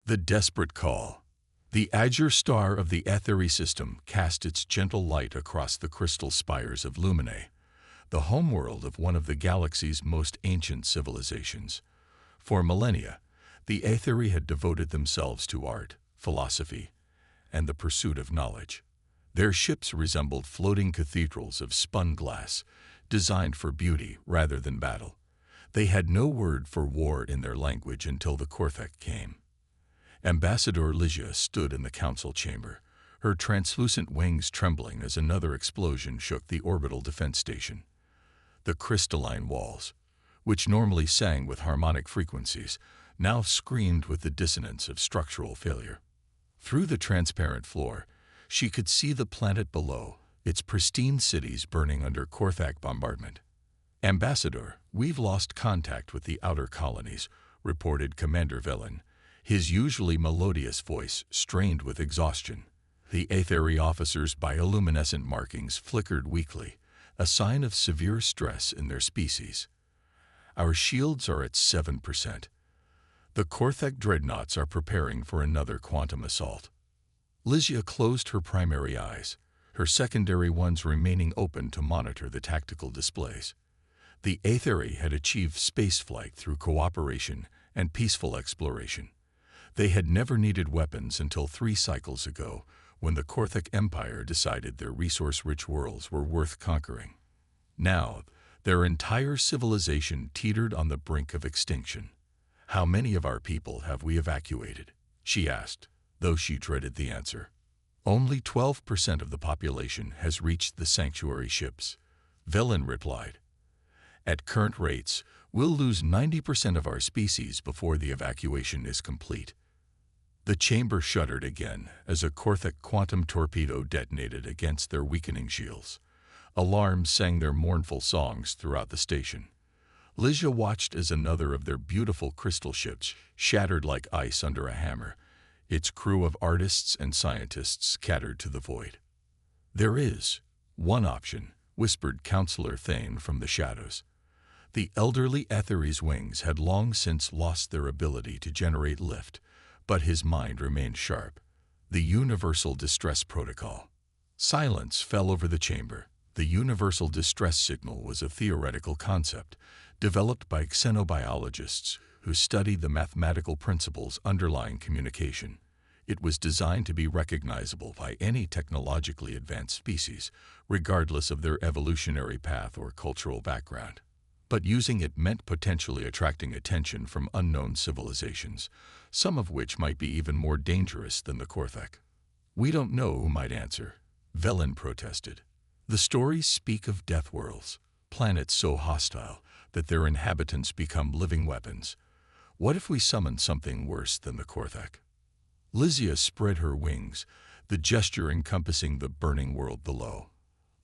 The desperate call. The azure star of the Aetheri system cast its gentle light across the crystal spires of Luminae, the homeworld of one of the galaxy's most ancient civilizations. For millennia, the Aetheri had devoted themselves to art, philosophy, and the pursuit of knowledge. Their ships resembled floating cathedrals of spun glass, designed for beauty rather than battle. They had no word for war in their language until the Korthek came. Ambassador Lysia stood in the council chamber, her translucent wings trembling as another explosion shook the orbital defense station. The crystalline walls, which normally sang with harmonic frequencies, now screamed with the dissonance of structural failure. Through the transparent floor, she could see the planet below, its pristine cities burning under Korthak bombardment. "Ambassador, we've lost contact with the outer colonies," reported Commander Velen, his usually melodious voice strained with exhaustion. The Aetheri officers' bioluminescent markings flickered weakly, a sign of severe stress in their species. "Our shields are at 7%. The Korthek dreadnoughts are preparing for another quantum assault." Lysia closed her primary eyes, her secondary ones remaining open to monitor the tactical displays. The Aetheri had achieved spaceflight through cooperation and peaceful exploration. They had never needed weapons until 3 cycles ago, when the Korthek Empire decided their resource-rich worlds were worth conquering. Now, their entire civilization teetered on the brink of extinction. "How many of our people have we evacuated?" she asked, though she dreaded the answer. "Only 12% of the population has reached the sanctuary ships," Velen replied. "At current rates, we'll lose 90% of our species before the evacuation is complete." The chamber shuddered again as a Korthek quantum torpedo detonated against their weakening shields. Alarms sang their mournful songs throughout the station. Lysia watched as another of their beautiful crystal ships shattered like ice under a hammer, its crew of artists and scientists scattered to the void. "There is one option," whispered Counselor Thane from the shadows. The elderly Aetheri's wings had long since lost their ability to generate lift, but his mind remained sharp. The Universal Distress Protocol. Silence fell over the chamber. The Universal Distress Signal was a theoretical concept, developed by xenobiologists who studied the mathematical principles underlying communication. It was designed to be recognizable by any technologically advanced species, regardless of their evolutionary path or cultural background. But using it meant potentially attracting attention from unknown civilizations, some of which might be even more dangerous than the Korthek. "We don't know who might answer," Velen protested. "The stories speak of death worlds, planets so hostile that their inhabitants become living weapons. What if we summon something worse than the Korthek?" Lysia spread her wings, the gesture encompassing the burning world below.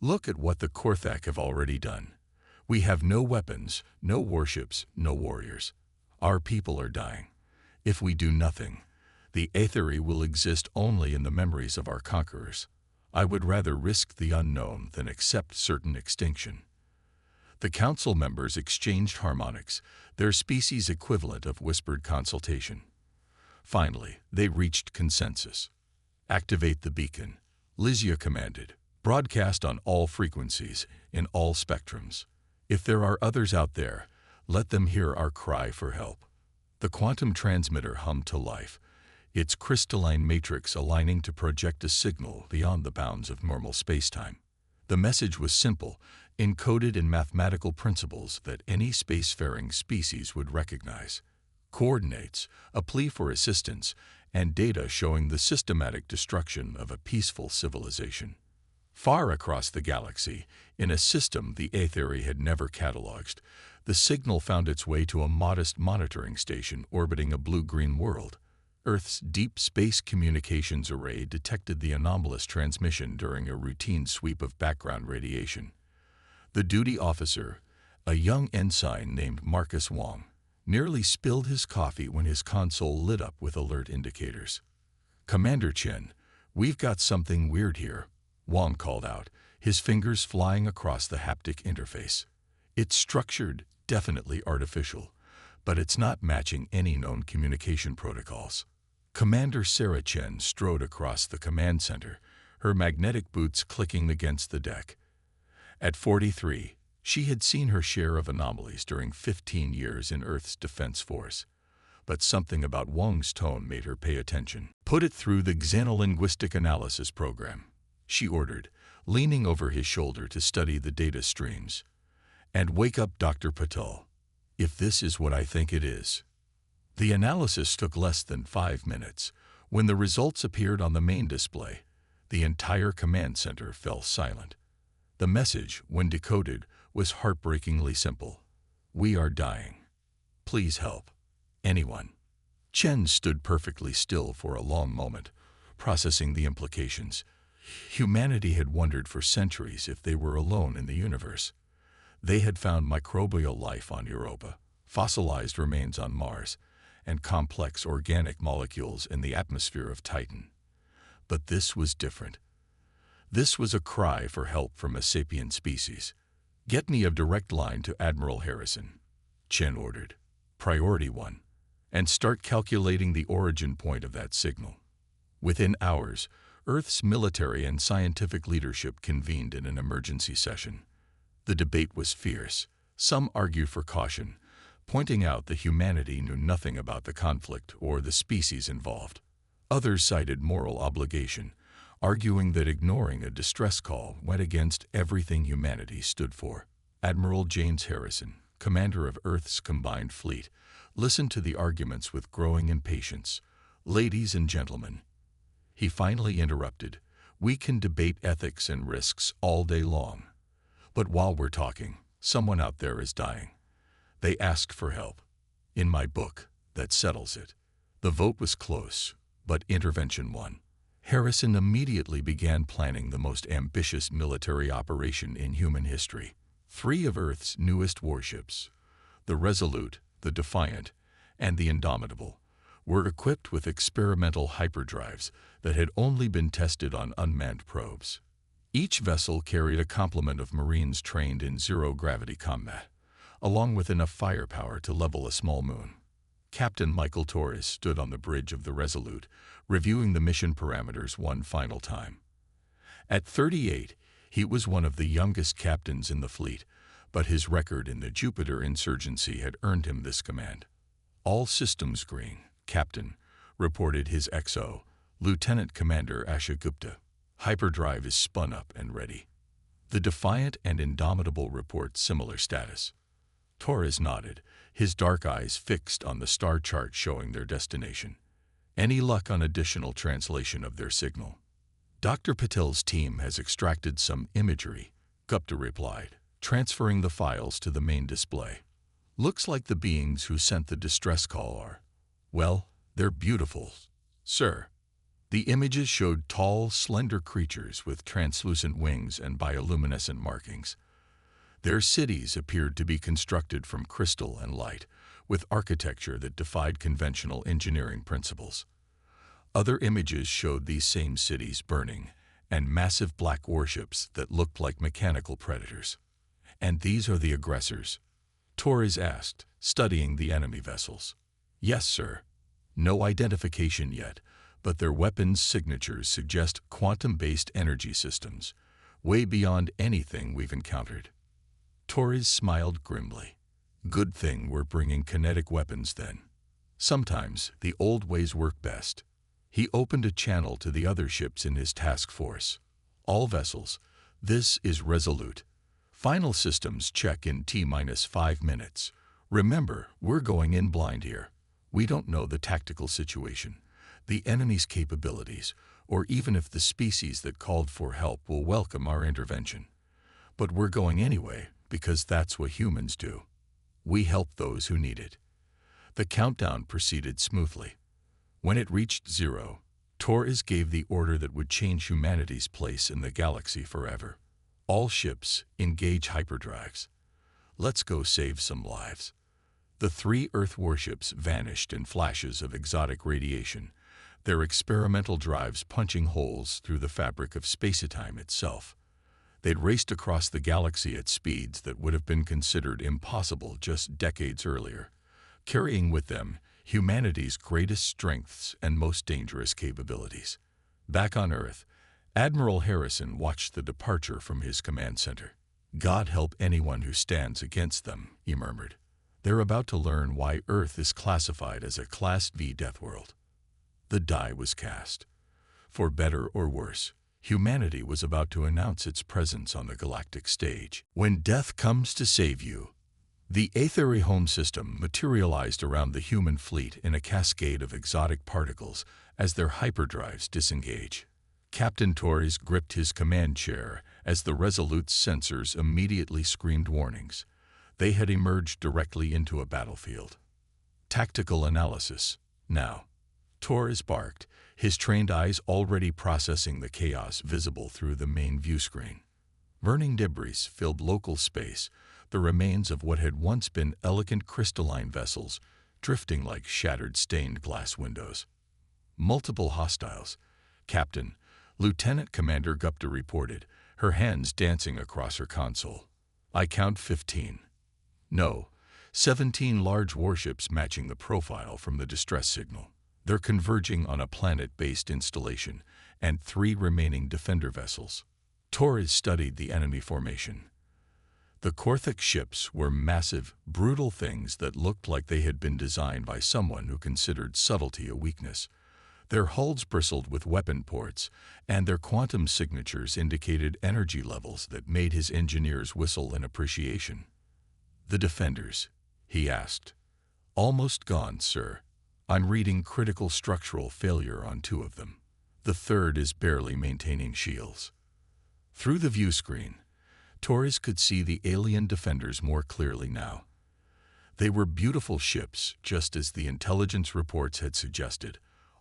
"Look at what the Korthek have already done. We have no weapons, no warships, no warriors. Our people are dying. If we do nothing, the Aetheri will exist only in the memories of our conquerors. I would rather risk the unknown than accept certain extinction." The council members exchanged harmonics, their species equivalent of whispered consultation. Finally, they reached consensus. "Activate the beacon," Lysia commanded. "Broadcast on all frequencies, in all spectrums. If there are others out there, let them hear our cry for help." The quantum transmitter hummed to life, its crystalline matrix aligning to project a signal beyond the bounds of normal spacetime. The message was simple, encoded in mathematical principles that any spacefaring species would recognize. Coordinates, a plea for assistance, and data showing the systematic destruction of a peaceful civilization. Far across the galaxy, in a system the Aetheri had never cataloged, the signal found its way to a modest monitoring station orbiting a blue-green world. Earth's Deep Space Communications Array detected the anomalous transmission during a routine sweep of background radiation. The duty officer, a young ensign named Marcus Wong, nearly spilled his coffee when his console lit up with alert indicators. "Commander Chen, we've got something weird here," Wong called out, his fingers flying across the haptic interface. "It's structured, definitely artificial, but it's not matching any known communication protocols." Commander Sarah Chen strode across the command center, her magnetic boots clicking against the deck. At 43, she had seen her share of anomalies during 15 years in Earth's Defense Force. But something about Wang's tone made her pay attention. "Put it through the xenolinguistic analysis program," she ordered, leaning over his shoulder to study the data streams. "And wake up Dr. Patel, if this is what I think it is." The analysis took less than 5 minutes. When the results appeared on the main display, the entire command center fell silent. The message, when decoded, was heartbreakingly simple. "We are dying. Please help. Anyone." Chen stood perfectly still for a long moment, processing the implications. Humanity had wondered for centuries if they were alone in the universe. They had found microbial life on Europa, fossilized remains on Mars, and complex organic molecules in the atmosphere of Titan. But this was different. This was a cry for help from a sapient species. "Get me a direct line to Admiral Harrison," Chen ordered. "Priority 1. And start calculating the origin point of that signal." Within hours, Earth's military and scientific leadership convened in an emergency session. The debate was fierce. Some argued for caution, pointing out that humanity knew nothing about the conflict or the species involved. Others cited moral obligation, arguing that ignoring a distress call went against everything humanity stood for. Admiral James Harrison, commander of Earth's combined fleet, listened to the arguments with growing impatience. "Ladies and gentlemen," he finally interrupted, "we can debate ethics and risks all day long. But while we're talking, someone out there is dying. They asked for help. In my book, that settles it." The vote was close, but intervention won. Harrison immediately began planning the most ambitious military operation in human history. 3 of Earth's newest warships, the Resolute, the Defiant, and the Indomitable, were equipped with experimental hyperdrives that had only been tested on unmanned probes. Each vessel carried a complement of Marines trained in zero-gravity combat, along with enough firepower to level a small moon. Captain Michael Torres stood on the bridge of the Resolute, reviewing the mission parameters one final time. At 38, he was one of the youngest captains in the fleet, but his record in the Jupiter insurgency had earned him this command. "All systems green, Captain," reported his XO, Lieutenant Commander Asha Gupta. "Hyperdrive is spun up and ready." The Defiant and Indomitable report similar status. Torres nodded, his dark eyes fixed on the star chart showing their destination. "Any luck on additional translation of their signal?" "Dr. Patel's team has extracted some imagery," Gupta replied, transferring the files to the main display. "Looks like the beings who sent the distress call are, well, they're beautiful, sir." The images showed tall, slender creatures with translucent wings and bioluminescent markings. Their cities appeared to be constructed from crystal and light, with architecture that defied conventional engineering principles. Other images showed these same cities burning, and massive black warships that looked like mechanical predators. "And these are the aggressors?" Torres asked, studying the enemy vessels. "Yes, sir. No identification yet, but their weapons' signatures suggest quantum-based energy systems, way beyond anything we've encountered." Torres smiled grimly. "Good thing we're bringing kinetic weapons then. Sometimes the old ways work best." He opened a channel to the other ships in his task force. "All vessels, this is Resolute. Final systems check in T-5 minutes. Remember, we're going in blind here. We don't know the tactical situation, the enemy's capabilities, or even if the species that called for help will welcome our intervention. But we're going anyway, because that's what humans do. We help those who need it." The countdown proceeded smoothly. When it reached 0, Torres gave the order that would change humanity's place in the galaxy forever. "All ships, engage hyperdrives. Let's go save some lives." The 3 Earth warships vanished in flashes of exotic radiation, their experimental drives punching holes through the fabric of space-time itself. They'd raced across the galaxy at speeds that would have been considered impossible just decades earlier, carrying with them humanity's greatest strengths and most dangerous capabilities. Back on Earth, Admiral Harrison watched the departure from his command center. "God help anyone who stands against them," he murmured. "They're about to learn why Earth is classified as a Class V death world." The die was cast. For better or worse, humanity was about to announce its presence on the galactic stage. When death comes to save you, the Aetheri home system materialized around the human fleet in a cascade of exotic particles as their hyperdrives disengage. Captain Torres gripped his command chair as the Resolute's sensors immediately screamed warnings. They had emerged directly into a battlefield. Tactical analysis, now. Torres barked, his trained eyes already processing the chaos visible through the main view screen. Burning debris filled local space, the remains of what had once been elegant crystalline vessels, drifting like shattered stained glass windows. Multiple hostiles. "Captain," Lieutenant Commander Gupta reported, her hands dancing across her console. "I count 15. No, 17 large warships matching the profile from the distress signal. They're converging on a planet-based installation, and 3 remaining defender vessels." Torres studied the enemy formation. The Korthak ships were massive, brutal things that looked like they had been designed by someone who considered subtlety a weakness. Their hulls bristled with weapon ports, and their quantum signatures indicated energy levels that made his engineers whistle in appreciation. "The defenders?" he asked. "Almost gone, sir. I'm reading critical structural failure on 2 of them. The third is barely maintaining shields." Through the view screen, Torres could see the alien defenders more clearly now. They were beautiful ships, just as the intelligence reports had suggested,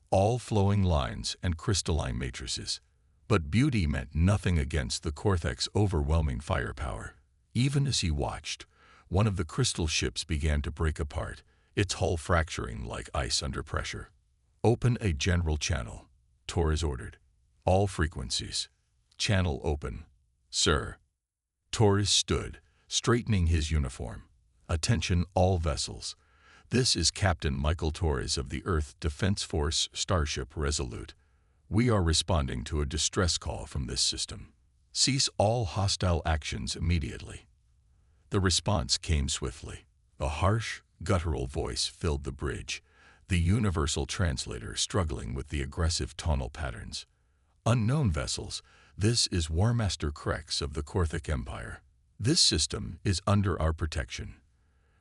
all flowing lines and crystalline matrices. But beauty meant nothing against the Korthak's overwhelming firepower. Even as he watched, one of the crystal ships began to break apart, its hull fracturing like ice under pressure. "Open a general channel," Torres ordered. "All frequencies. Channel open." "Sir." Torres stood, straightening his uniform. "Attention all vessels. This is Captain Michael Torres of the Earth Defense Force Starship Resolute. We are responding to a distress call from this system. Cease all hostile actions immediately." The response came swiftly. A harsh, guttural voice filled the bridge, the universal translator struggling with the aggressive tonal patterns. "Unknown vessels, this is War Master Krex of the Korthak Empire. This system is under our protection.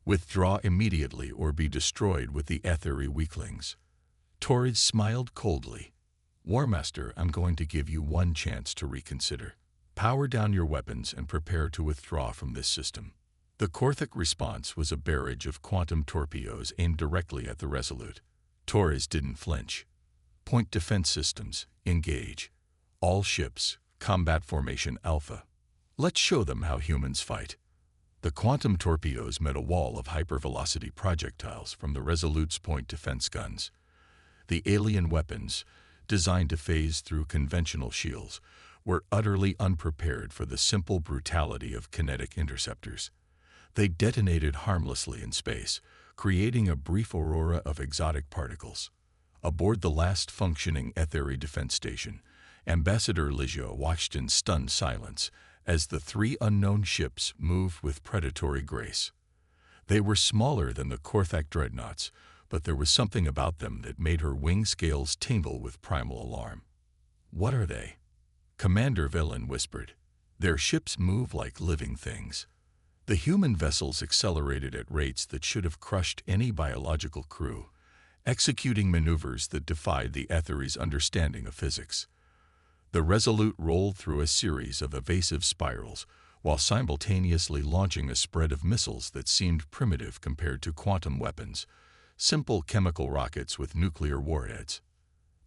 Withdraw immediately or be destroyed with the Aetheri weaklings." Torres smiled coldly. "War Master, I'm going to give you one chance to reconsider. Power down your weapons and prepare to withdraw from this system." The Korthak response was a barrage of quantum torpedoes aimed directly at the Resolute. Torres didn't flinch. "Point defense systems, engage. All ships, combat formation Alpha. Let's show them how humans fight." The quantum torpedoes met a wall of hypervelocity projectiles from the Resolute's point defense guns. The alien weapons, designed to phase through conventional shields, were utterly unprepared for the simple brutality of kinetic interceptors. They detonated harmlessly in space, creating a brief aurora of exotic particles. Aboard the last functioning Aetheri defense station, Ambassador Ligio watched in stunned silence as the 3 unknown ships moved with predatory grace. They were smaller than the Korthak dreadnoughts, but there was something about them that made her wing scales tingle with primal alarm. "What are they?" Commander Velen whispered. "Their ships move like living things." The human vessels accelerated at rates that should have crushed any biological crew, executing maneuvers that defied the Aetheri's understanding of physics. The Resolute rolled through a series of evasive spirals, while simultaneously launching a spread of missiles that seemed primitive compared to quantum weapons, simple chemical rockets with nuclear warheads.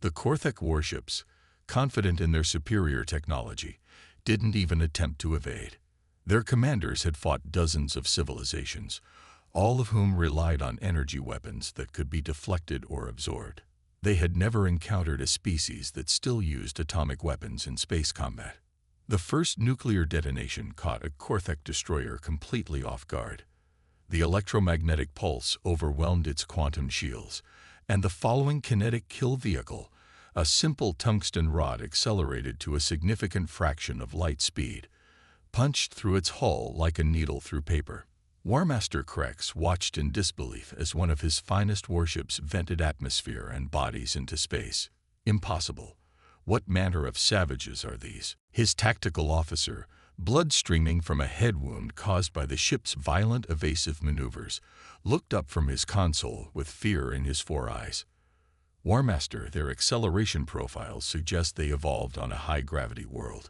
The Korthak warships, confident in their superior technology, didn't even attempt to evade. Their commanders had fought dozens of civilizations, all of whom relied on energy weapons that could be deflected or absorbed. They had never encountered a species that still used atomic weapons in space combat. The first nuclear detonation caught a Korthak destroyer completely off guard. The electromagnetic pulse overwhelmed its quantum shields, and the following kinetic kill vehicle, a simple tungsten rod accelerated to a significant fraction of light speed, punched through its hull like a needle through paper. Warmaster Krex watched in disbelief as one of his finest warships vented atmosphere and bodies into space. Impossible. What manner of savages are these? His tactical officer, blood streaming from a head wound caused by the ship's violent evasive maneuvers, looked up from his console with fear in his 4 eyes. Warmaster, their acceleration profiles suggest they evolved on a high-gravity world.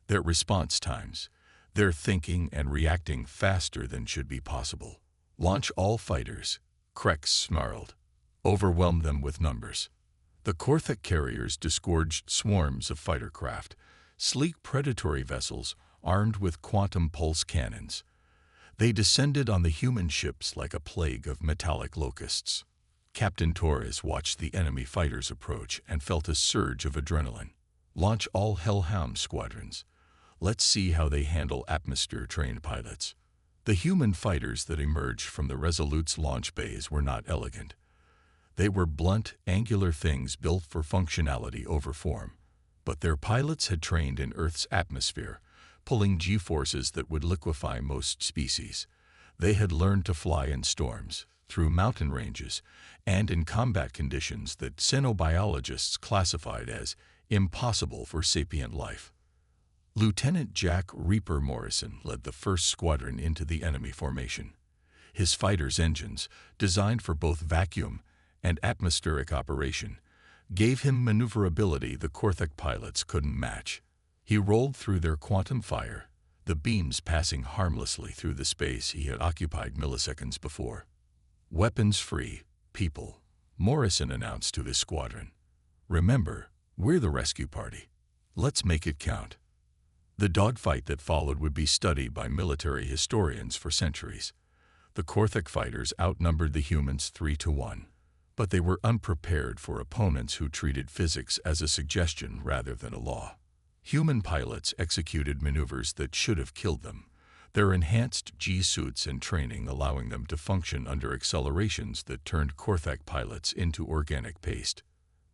Their response times, their thinking and reacting faster than should be possible. Launch all fighters, Krex snarled. Overwhelm them with numbers. The Korthek carriers disgorged swarms of fighter craft, sleek predatory vessels armed with quantum pulse cannons. They descended on the human ships like a plague of metallic locusts. Captain Torres watched the enemy fighters approach and felt a surge of adrenaline. Launch all Hellhound squadrons. Let's see how they handle atmosphere-trained pilots. The human fighters that emerged from the Resolute's launch bays were not elegant. They were blunt, angular things built for functionality over form. But their pilots had trained in Earth's atmosphere, pulling G-forces that would liquefy most species. They had learned to fly in storms, through mountain ranges, and in combat conditions that xenobiologists classified as impossible for sapient life. Lieutenant Jack Reaper Morrison led the first squadron into the enemy formation. His fighter's engines, designed for both vacuum and atmospheric operation, gave him maneuverability the Korthek pilots couldn't match. He rolled through their quantum fire, the beams passing harmlessly through the space he had occupied milliseconds before. "Weapons free, people," Morrison announced to his squadron. "Remember, we're the rescue party. Let's make it count." The dogfight that followed would be studied by military historians for centuries. The Korthek fighters outnumbered the humans 3-1. But they were unprepared for opponents who treated physics as a suggestion rather than a law. Human pilots executed maneuvers that should have killed them, their enhanced G-suits and training allowing them to function under accelerations that turned Korthek pilots into organic paste.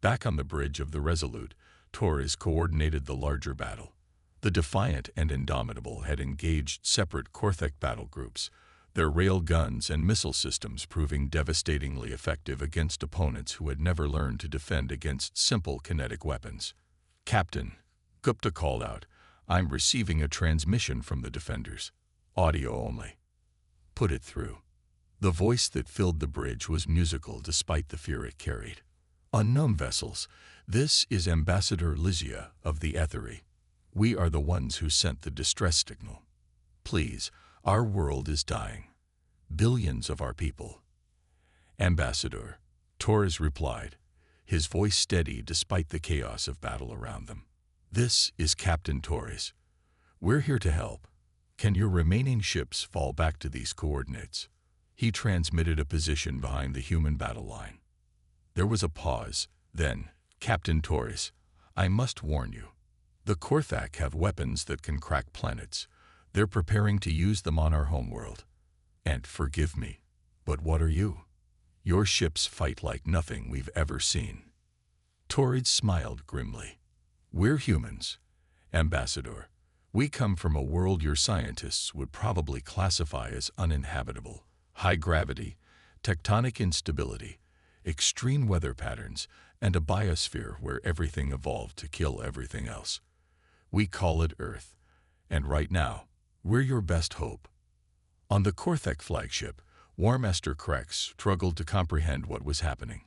Back on the bridge of the Resolute, Torres coordinated the larger battle. The Defiant and Indomitable had engaged separate Korthek battle groups, their rail guns and missile systems proving devastatingly effective against opponents who had never learned to defend against simple kinetic weapons. "Captain," Gupta called out, "I'm receiving a transmission from the defenders. Audio only." "Put it through." The voice that filled the bridge was musical despite the fear it carried. "Unknown vessels, this is Ambassador Lysia of the Ethery. We are the ones who sent the distress signal. Please, our world is dying. Billions of our people." "Ambassador," Torres replied, his voice steady despite the chaos of battle around them. "This is Captain Torres. We're here to help. Can your remaining ships fall back to these coordinates?" He transmitted a position behind the human battle line. There was a pause. Then, "Captain Torres, I must warn you. The Korthak have weapons that can crack planets. They're preparing to use them on our homeworld. And forgive me, but what are you? Your ships fight like nothing we've ever seen." Torres smiled grimly. "We're humans, Ambassador. We come from a world your scientists would probably classify as uninhabitable. High gravity, tectonic instability, extreme weather patterns, and a biosphere where everything evolved to kill everything else. We call it Earth, and right now, we're your best hope." On the Korthek flagship, Warmaster Krex struggled to comprehend what was happening.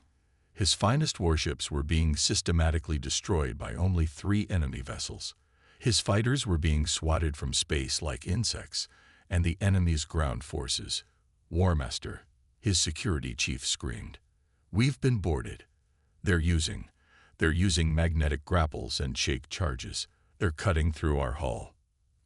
His finest warships were being systematically destroyed by only 3 enemy vessels. His fighters were being swatted from space like insects, and the enemy's ground forces. "Warmaster," his security chief screamed, "we've been boarded. They're using magnetic grapples and shake charges. They're cutting through our hull."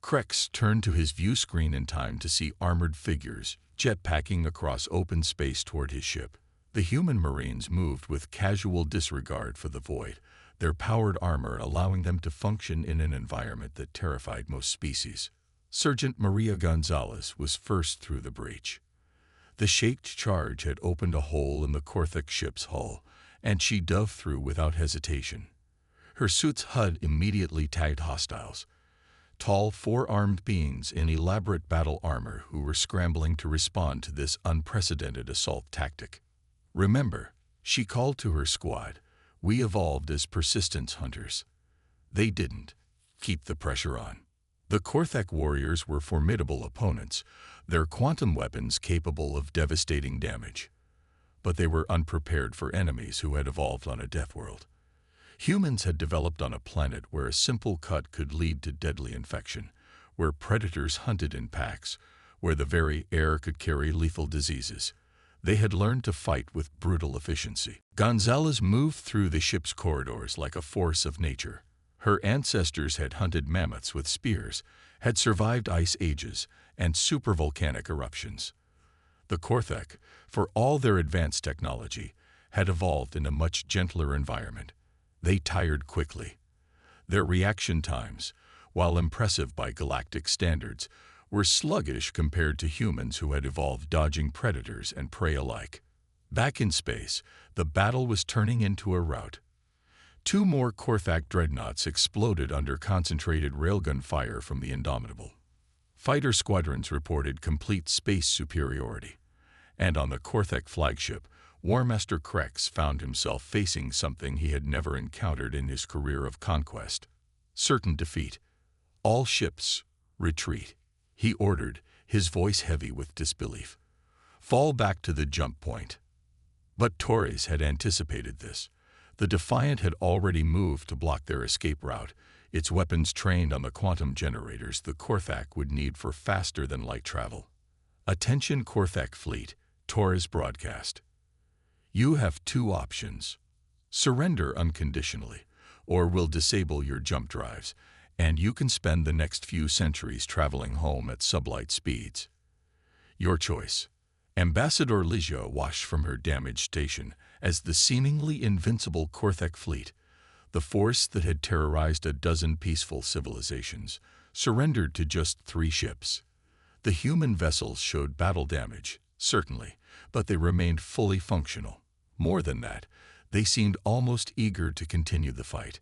Krex turned to his view screen in time to see armored figures jetpacking across open space toward his ship. The human Marines moved with casual disregard for the void, their powered armor allowing them to function in an environment that terrified most species. Sergeant Maria Gonzalez was first through the breach. The shaped charge had opened a hole in the Korthak ship's hull, and she dove through without hesitation. Her suit's HUD immediately tagged hostiles, tall, four-armed beings in elaborate battle armor who were scrambling to respond to this unprecedented assault tactic. Remember, she called to her squad, we evolved as persistence hunters. They didn't. Keep the pressure on. The Korthak warriors were formidable opponents, their quantum weapons capable of devastating damage. But they were unprepared for enemies who had evolved on a death world. Humans had developed on a planet where a simple cut could lead to deadly infection, where predators hunted in packs, where the very air could carry lethal diseases. They had learned to fight with brutal efficiency. Gonzalez moved through the ship's corridors like a force of nature. Her ancestors had hunted mammoths with spears, had survived ice ages and supervolcanic eruptions. The Korthak, for all their advanced technology, had evolved in a much gentler environment. They tired quickly. Their reaction times, while impressive by galactic standards, were sluggish compared to humans who had evolved dodging predators and prey alike. Back in space, the battle was turning into a rout. 2 more Korthak dreadnoughts exploded under concentrated railgun fire from the Indomitable. Fighter squadrons reported complete space superiority, and on the Korthak flagship, War Master Krex found himself facing something he had never encountered in his career of conquest. Certain defeat. All ships, retreat. He ordered, his voice heavy with disbelief. Fall back to the jump point. But Torres had anticipated this. The Defiant had already moved to block their escape route, its weapons trained on the quantum generators the Korthak would need for faster-than-light travel. Attention Korthak Fleet, Torres broadcast. You have 2 options. Surrender unconditionally, or we'll disable your jump drives, and you can spend the next few centuries traveling home at sublight speeds. Your choice. Ambassador Ligia watched from her damaged station as the seemingly invincible Korthak fleet, the force that had terrorized a dozen peaceful civilizations, surrendered to just 3 ships. The human vessels showed battle damage, certainly, but they remained fully functional. More than that, they seemed almost eager to continue the fight.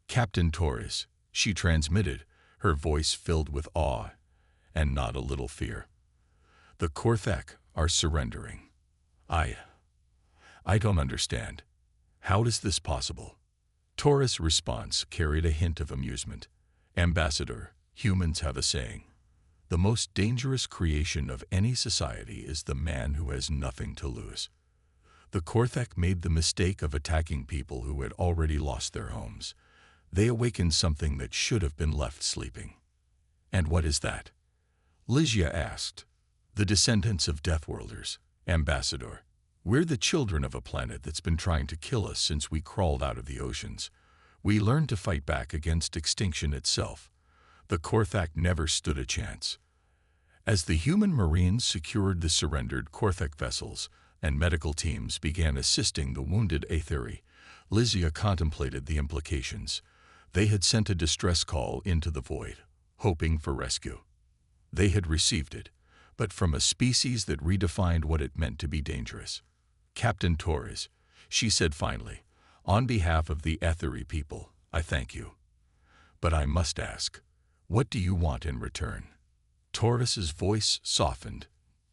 Captain Torres, she transmitted, her voice filled with awe and not a little fear. The Korthak are surrendering. I don't understand. How is this possible? Torres' response carried a hint of amusement. Ambassador, humans have a saying. The most dangerous creation of any society is the man who has nothing to lose. The Korthak made the mistake of attacking people who had already lost their homes. They awakened something that should have been left sleeping. And what is that? Ligia asked. The descendants of Deathworlders, Ambassador. We're the children of a planet that's been trying to kill us since we crawled out of the oceans. We learned to fight back against extinction itself. The Korthak never stood a chance. As the human Marines secured the surrendered Korthak vessels and medical teams began assisting the wounded Aetheri, Ligia contemplated the implications. They had sent a distress call into the void, hoping for rescue. They had received it, but from a species that redefined what it meant to be dangerous. Captain Torres, she said finally, on behalf of the Aetheri people, I thank you. But I must ask, what do you want in return? Torres's voice softened.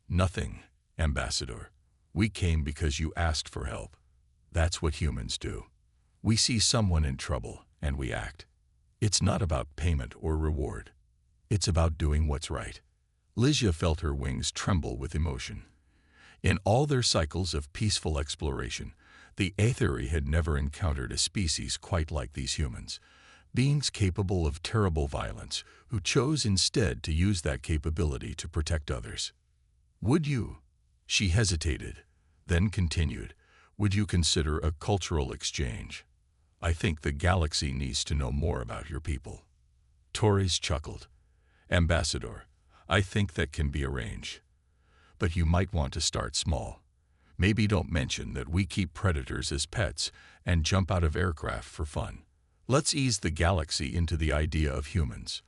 Nothing, Ambassador. We came because you asked for help. That's what humans do. We see someone in trouble and we act. It's not about payment or reward. It's about doing what's right. Ligia felt her wings tremble with emotion. In all their cycles of peaceful exploration, the Aetheri had never encountered a species quite like these humans, beings capable of terrible violence who chose instead to use that capability to protect others. Would you? She hesitated, then continued, would you consider a cultural exchange? I think the galaxy needs to know more about your people. Torres chuckled. Ambassador, I think that can be arranged. But you might want to start small. Maybe don't mention that we keep predators as pets and jump out of aircraft for fun. Let's ease the galaxy into the idea of humans.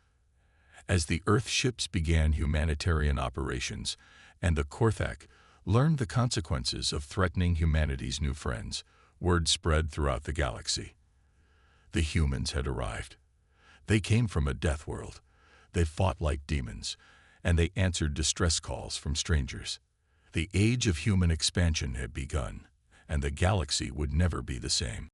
As the Earth ships began humanitarian operations and the Korthak, learned the consequences of threatening humanity's new friends. Word spread throughout the galaxy. The humans had arrived. They came from a death world. They fought like demons, and they answered distress calls from strangers. The age of human expansion had begun, and the galaxy would never be the same.